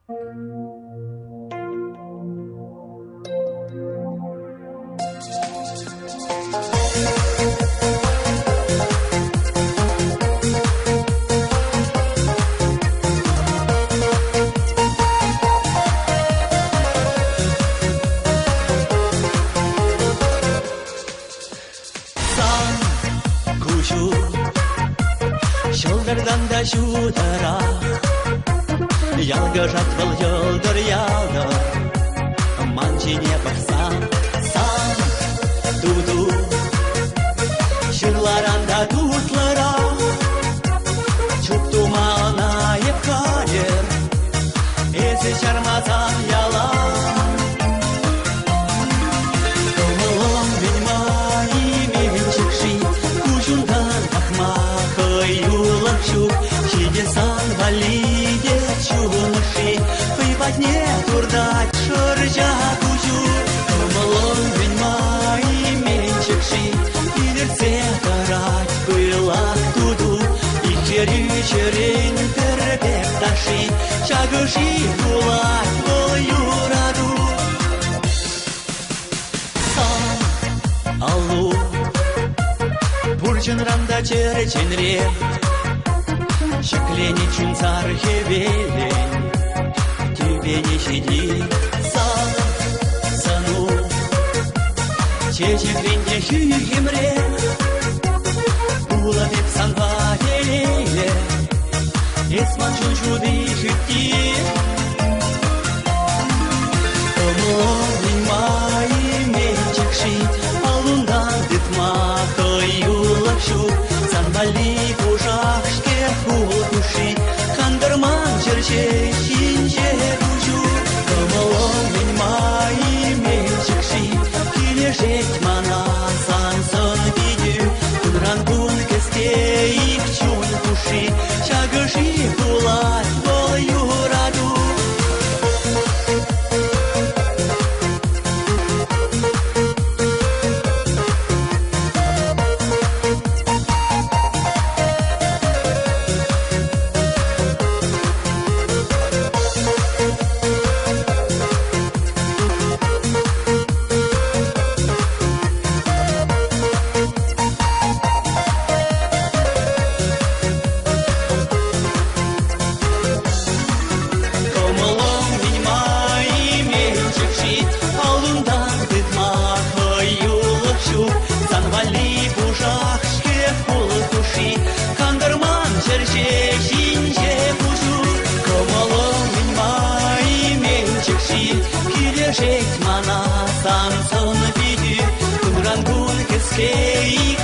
Shoulderdan da shudara Yalgırat был yoldur yaldır Mançine baksan San Dudu Şırlaranda tutlara Çok dumana yıkayır Ezi çarmatan yalan Doğum bilmayı çıkşı Kuşundan akmak Юлакшу, чидесан валиде чунши, Пыпать не турдать шоржа кучу, Томалон веньмай менчикши, Илерце карать пылак туду, И черю-черень терпек таши, Чагыши гулать волю раду. Сан, аллу, Бурчен ранда череченре, Шеклени чунцар хевелень, Тебе не щади, сану, Чечек ренде хюгемре, Була деп санва еле, Эсман чунчуды хютти, Томолын май менчекши, Алундан дытма юлакшу, Санвали пужашке хулкуши, Хандырман черче шинче кучу, Томолон меньмай менчекши, Килешеть мана сансон видю, Кунрангун кеске их чун куши, Чагыши кулать волю раду. Жить мана сансон види, Кумрангун кескей